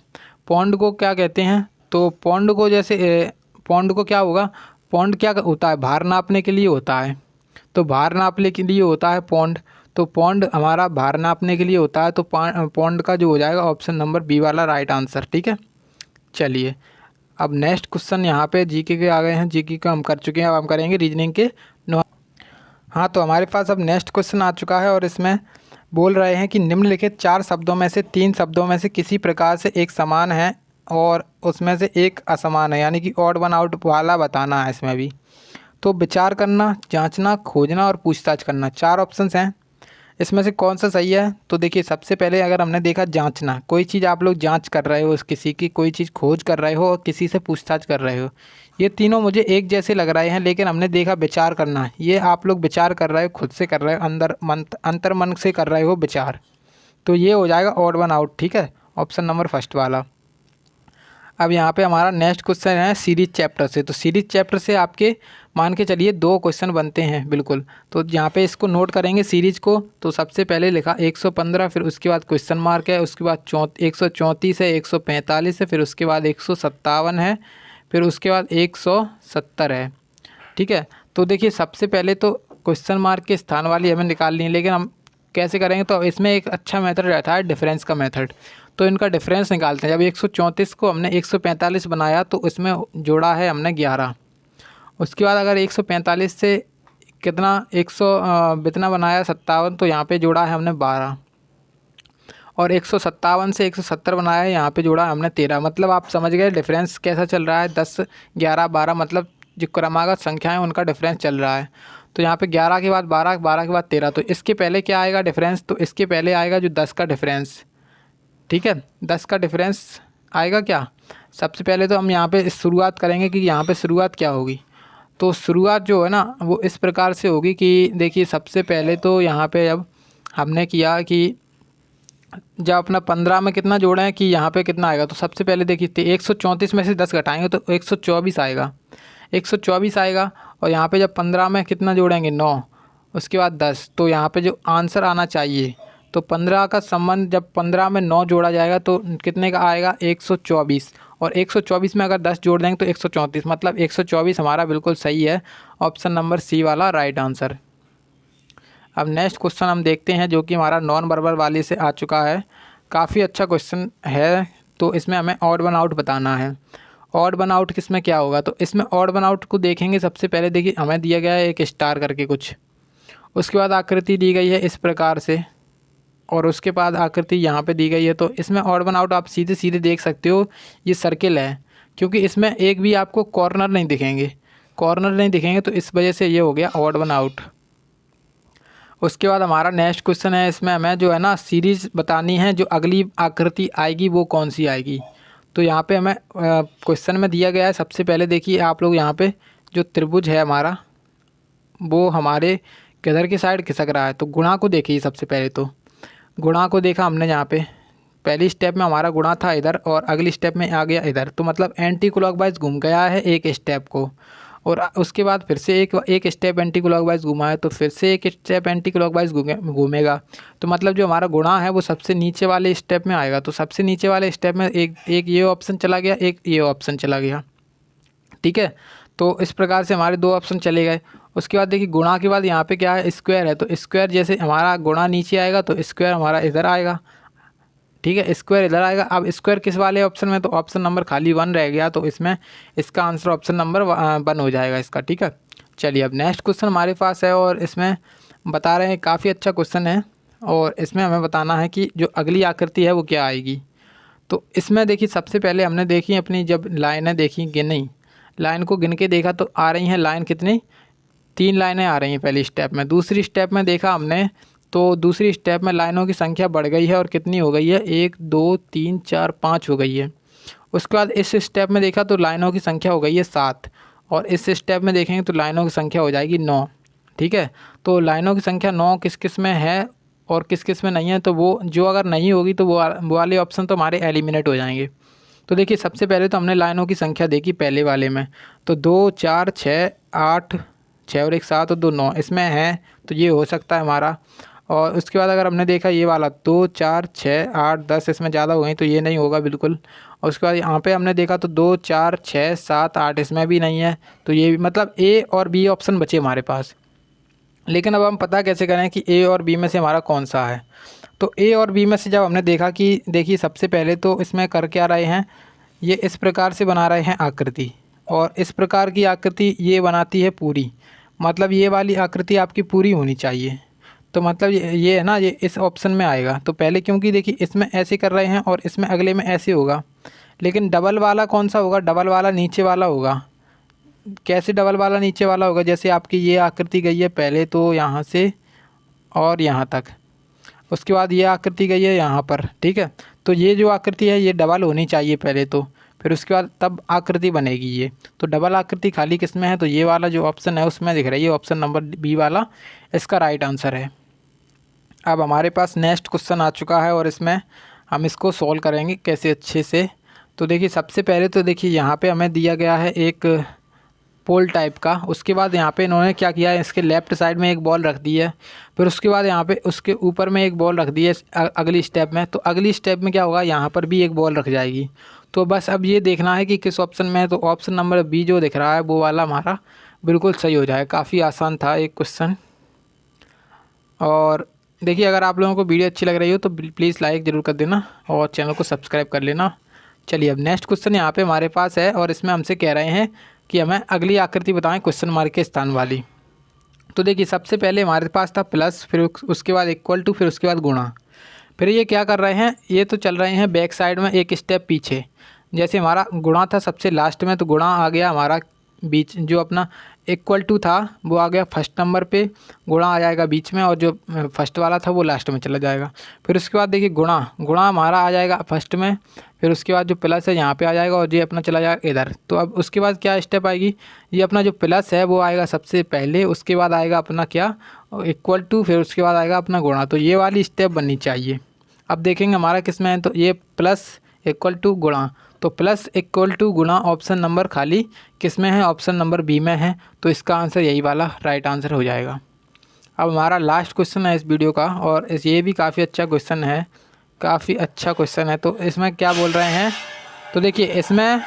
पौंड को क्या कहते हैं, तो पौंड को जैसे पौंड को क्या होगा, पौंड क्या होता है, भार नापने के लिए होता है। तो भार नापने के लिए होता है पौंड, तो पौंड हमारा भार नापने के लिए होता है। तो पौंड का जो हो जाएगा ऑप्शन नंबर बी वाला राइट आंसर। ठीक है, चलिए अब नेक्स्ट क्वेश्चन यहाँ पे जीके के आ गए हैं, जीके का हम कर चुके हैं, अब हम करेंगे रीजनिंग के। हाँ, तो हमारे पास अब नेक्स्ट क्वेश्चन आ चुका है और इसमें बोल रहे हैं कि निम्नलिखित 4 शब्दों में से 3 शब्दों में से किसी प्रकार से एक समान है और उसमें से एक असमान है, यानी कि ऑड वन आउट वाला बताना है इसमें भी। तो विचार करना, जांचना, खोजना और पूछताछ करना, 4 ऑप्शंस हैं। इसमें से कौन सा सही है, तो देखिए सबसे पहले अगर हमने देखा जांचना, कोई चीज़ आप लोग जांच कर रहे हो, किसी की कोई चीज़ खोज कर रहे हो और किसी से पूछताछ कर रहे हो, ये तीनों मुझे एक जैसे लग रहे हैं। लेकिन हमने देखा विचार करना, ये आप लोग विचार कर रहे हो, खुद से कर रहे हो, अंतर मन से कर रहे हो विचार, तो ये हो जाएगा ऑड वन आउट। ठीक है, ऑप्शन नंबर फर्स्ट वाला। अब यहाँ पे हमारा नेक्स्ट क्वेश्चन है सीरीज चैप्टर से। तो सीरीज चैप्टर से आपके मान के चलिए 2 क्वेश्चन बनते हैं बिल्कुल। तो यहाँ पे इसको नोट करेंगे सीरीज को। तो सबसे पहले लिखा 115, फिर उसके बाद क्वेश्चन मार्क है, उसके बाद 134 है, 145 है, फिर उसके बाद 157 है, फिर उसके बाद 170 है। ठीक है, तो देखिए सबसे पहले तो क्वेश्चन मार्क के स्थान वाली हमें निकालनी है, लेकिन हम कैसे करेंगे, तो इसमें एक अच्छा मेथड रहता है डिफरेंस का मेथड। तो इनका डिफरेंस निकालते हैं। जब 134 को हमने 145 बनाया तो इसमें जोड़ा है हमने 11। उसके बाद अगर 145 से कितना 100 बनाया 57, तो यहाँ पे जोड़ा है हमने 12, और 157 से 170 बनाया है, यहाँ पे जोड़ा है हमने 13। मतलब आप समझ गए डिफरेंस कैसा चल रहा है, 10 11 12, मतलब जो क्रमागत संख्या है उनका डिफरेंस चल रहा है। तो यहाँ पे 11 के बाद 12, 12 के बाद 13, तो इसके पहले क्या आएगा डिफरेंस, तो इसके पहले आएगा जो 10 का डिफरेंस। ठीक है, 10 का डिफरेंस आएगा क्या। सबसे पहले तो हम यहाँ पे शुरुआत करेंगे कि यहाँ पे शुरुआत क्या होगी। तो शुरुआत जो है ना वो इस प्रकार से होगी कि देखिए सबसे पहले तो यहाँ पे अब हमने किया कि जब अपना 15 में कितना जोड़ा है कि यहाँ पे कितना आएगा, तो सबसे पहले देखिए 134 में से 10 घटाएंगे तो 124 आएगा, 124 आएगा। और यहाँ पे जब 15 में कितना जोड़ेंगे 9, उसके बाद 10, तो यहाँ पे जो आंसर आना चाहिए, तो 15 का संबंध जब 15 में 9 जोड़ा जाएगा तो कितने का आएगा 124, और 124 में अगर 10 जोड़ देंगे तो 134, मतलब 124 हमारा बिल्कुल सही है। ऑप्शन नंबर सी वाला राइट आंसर। अब नेक्स्ट क्वेश्चन हम देखते हैं जो कि हमारा नॉन वर्बल वाले से आ चुका है। काफ़ी अच्छा क्वेश्चन है। तो इसमें हमें ऑड वन आउट बताना है। ऑड वन आउट किस में क्या होगा, तो इसमें ऑड वन आउट को देखेंगे। सबसे पहले देखिए हमें दिया गया है एक स्टार करके कुछ, उसके बाद आकृति दी गई है इस प्रकार से, और उसके बाद आकृति यहाँ पे दी गई है। तो इसमें ऑड वन आउट आप सीधे सीधे देख सकते हो, ये सर्किल है, क्योंकि इसमें एक भी आपको कॉर्नर नहीं दिखेंगे। कॉर्नर नहीं दिखेंगे तो इस वजह से ये हो गया ऑड वन आउट। उसके बाद हमारा नेक्स्ट क्वेश्चन है, इसमें हमें जो है ना सीरीज़ बतानी है, जो अगली आकृति आएगी वो कौन सी आएगी। तो यहाँ पे हमें क्वेश्चन में दिया गया है। सबसे पहले देखिए आप लोग यहाँ पे जो त्रिभुज है हमारा वो हमारे किधर की साइड खिसक रहा है। तो गुणा को देखिए। सबसे पहले तो गुणा को देखा हमने, यहाँ पे पहली स्टेप में हमारा गुणा था इधर और अगली स्टेप में आ गया इधर। तो मतलब एंटी क्लॉकवाइज घूम गया है एक स्टेप को, और उसके बाद फिर से एक स्टेप एंटी क्लॉकवाइज घुमा है, तो फिर से एक स्टेप एंटी क्लॉकवाइज घूमेगा। तो मतलब जो हमारा गुणा है वो सबसे नीचे वाले स्टेप में आएगा। तो सबसे नीचे वाले स्टेप में एक ये ऑप्शन चला गया, एक ये ऑप्शन चला गया। ठीक है, तो इस प्रकार से हमारे 2 ऑप्शन चले गए। उसके बाद देखिए गुणा के बाद यहाँ पे क्या है, स्क्वायर है। तो स्क्वायर जैसे हमारा गुणा नीचे आएगा तो स्क्वायर हमारा इधर आएगा। ठीक है, स्क्वायर इधर आएगा। अब स्क्वायर किस वाले ऑप्शन में, तो ऑप्शन नंबर खाली 1 रह गया। तो इसमें इसका आंसर ऑप्शन नंबर 1 हो जाएगा इसका। ठीक है, चलिए अब नेक्स्ट क्वेश्चन हमारे पास है, और इसमें बता रहे हैं, काफ़ी अच्छा क्वेश्चन है, और इसमें हमें बताना है कि जो अगली आकृति है वो क्या आएगी। तो इसमें देखिए सबसे पहले हमने देखी अपनी जब लाइनें देखी गिनी, लाइन को गिन के देखा तो आ रही हैं लाइन कितनी, 3 लाइनें आ रही हैं पहली स्टेप में। दूसरी स्टेप में देखा हमने तो दूसरी स्टेप में लाइनों की संख्या बढ़ गई है, और कितनी हो गई है, 1 2 3 4 5 हो गई है। उसके बाद इस स्टेप में देखा तो लाइनों की संख्या हो गई है 7, और इस स्टेप में देखेंगे तो लाइनों की संख्या हो जाएगी 9। ठीक है, तो लाइनों की संख्या 9 किस किस में है और किस किस में नहीं है, तो वो जो अगर नहीं होगी तो वो वाले ऑप्शन तो हमारे एलिमिनेट हो जाएंगे। तो देखिए सबसे पहले तो हमने लाइनों की संख्या देखी पहले वाले में, तो 2 4 6 8, 6 और 1 7 और 2 9 इसमें है, तो ये हो सकता है हमारा। और उसके बाद अगर हमने देखा ये वाला 2 4 6 8 10 इसमें ज़्यादा हो गई, तो ये नहीं होगा बिल्कुल। और उसके बाद यहाँ पे हमने देखा तो 2 4 6 7 8 इसमें भी नहीं है, तो ये भी मतलब ए और बी ऑप्शन बचे हमारे पास। लेकिन अब हम पता कैसे करें कि ए और बी में से हमारा कौन सा है। तो ए और बी में से जब हमने देखा कि देखिए सबसे पहले तो इसमें कर क्या रहे हैं, ये इस प्रकार से बना रहे हैं आकृति, और इस प्रकार की आकृति ये बनाती है पूरी, मतलब ये वाली आकृति आपकी पूरी होनी चाहिए। तो मतलब ये है ना, ये इस ऑप्शन में आएगा। तो पहले क्योंकि देखिए इसमें ऐसे कर रहे हैं और इसमें अगले में ऐसे होगा, लेकिन डबल वाला कौन सा होगा, डबल वाला नीचे वाला होगा। कैसे डबल वाला नीचे वाला होगा, जैसे आपकी ये आकृति गई है पहले तो यहाँ से और यहाँ तक, उसके बाद ये आकृति गई है यहाँ पर। ठीक है, तो ये जो आकृति है ये डबल होनी चाहिए पहले तो, फिर उसके बाद तब आकृति बनेगी ये। तो डबल आकृति खाली किस में है, तो ये वाला जो ऑप्शन है उसमें दिख रही है, ऑप्शन नंबर बी वाला इसका राइट आंसर है। अब हमारे पास नेक्स्ट क्वेश्चन आ चुका है, और इसमें हम इसको सॉल्व करेंगे कैसे अच्छे से। तो देखिए सबसे पहले तो देखिए यहाँ पे हमें दिया गया है एक पोल टाइप का। उसके बाद यहाँ पे इन्होंने क्या किया है, इसके लेफ़्ट साइड में एक बॉल रख दी है, फिर उसके बाद यहाँ पे उसके ऊपर में एक बॉल रख दी है अगली स्टेप में। तो अगली स्टेप में क्या होगा, यहाँ पर भी एक बॉल रख जाएगी। तो बस अब ये देखना है कि किस ऑप्शन में है। तो ऑप्शन नंबर बी जो दिख रहा है वो वाला हमारा बिल्कुल सही हो जाए। काफ़ी आसान था एक क्वेश्चन। और देखिए अगर आप लोगों को वीडियो अच्छी लग रही हो तो प्लीज़ लाइक ज़रूर कर देना और चैनल को सब्सक्राइब कर लेना। चलिए अब नेक्स्ट क्वेश्चन यहाँ पे हमारे पास है, और इसमें हमसे कह रहे हैं कि हमें अगली आकृति बताएं क्वेश्चन मार्क के स्थान वाली। तो देखिए सबसे पहले हमारे पास था प्लस, फिर उसके बाद इक्वल टू, फिर उसके बाद गुणा। फिर ये क्या कर रहे हैं, ये तो चल रहे हैं बैक साइड में एक स्टेप पीछे। जैसे हमारा गुणा था सबसे लास्ट में, तो गुणा आ गया हमारा बीच, जो अपना इक्वल टू था वो आ गया फर्स्ट नंबर पे, गुणा आ जाएगा बीच में, और जो फर्स्ट वाला था वो लास्ट में चला जाएगा। फिर उसके बाद देखिए गुणा हमारा आ जाएगा फर्स्ट में, फिर उसके बाद जो प्लस है यहाँ पे आ जाएगा, और ये अपना चला जाएगा इधर। तो अब उसके बाद क्या स्टेप आएगी, ये अपना जो प्लस है वो आएगा सबसे पहले, उसके बाद आएगा अपना क्या इक्वल टू, फिर उसके बाद आएगा अपना गुणा। तो ये वाली स्टेप बननी चाहिए। अब देखेंगे हमारा किस में है, तो ये प्लस इक्वल टू गुणा, तो प्लस इक्वल टू गुणा ऑप्शन नंबर खाली किस में है, ऑप्शन नंबर बी में है। तो इसका आंसर यही वाला राइट आंसर हो जाएगा। अब हमारा लास्ट क्वेश्चन है इस वीडियो का, और ये भी काफ़ी अच्छा क्वेश्चन है, काफ़ी अच्छा क्वेश्चन है। तो इसमें क्या बोल रहे हैं तो देखिए इसमें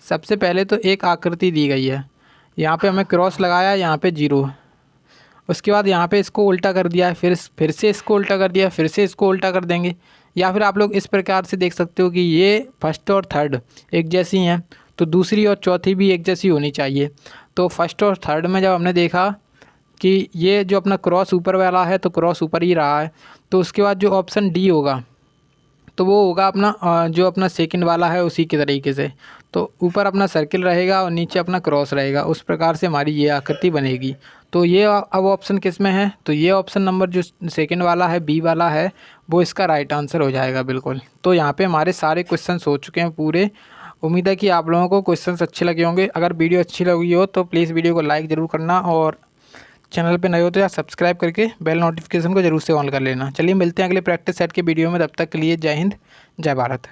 सबसे पहले तो एक आकृति दी गई है, यहाँ पे हमें क्रॉस लगाया, यहाँ पे 0, उसके बाद यहाँ पे इसको उल्टा कर दिया है, फिर से इसको उल्टा कर दिया, फिर से इसको उल्टा कर देंगे। या फिर आप लोग इस प्रकार से देख सकते हो कि ये फर्स्ट और थर्ड एक जैसी हैं, तो दूसरी और चौथी भी एक जैसी होनी चाहिए। तो फर्स्ट और थर्ड में जब हमने देखा कि ये जो अपना क्रॉस ऊपर वाला है तो क्रॉस ऊपर ही रहा है, तो उसके बाद जो ऑप्शन डी होगा तो वो होगा अपना जो अपना सेकंड वाला है उसी के तरीके से। तो ऊपर अपना सर्किल रहेगा और नीचे अपना क्रॉस रहेगा, उस प्रकार से हमारी ये आकृति बनेगी। तो ये अब ऑप्शन किस में है, तो ये ऑप्शन नंबर जो सेकंड वाला है, बी वाला है, वो इसका राइट आंसर हो जाएगा बिल्कुल। तो यहाँ पे हमारे सारे क्वेश्चंस हो चुके हैं पूरे। उम्मीद है कि आप लोगों को क्वेश्चंस अच्छे लगे होंगे। अगर वीडियो अच्छी लगी हो तो प्लीज़ वीडियो को लाइक ज़रूर करना, और चैनल पे नए हो तो यार सब्सक्राइब करके बेल नोटिफिकेशन को जरूर से ऑन कर लेना। चलिए मिलते हैं अगले प्रैक्टिस सेट के वीडियो में, तब तक के लिए जय हिंद, जय भारत।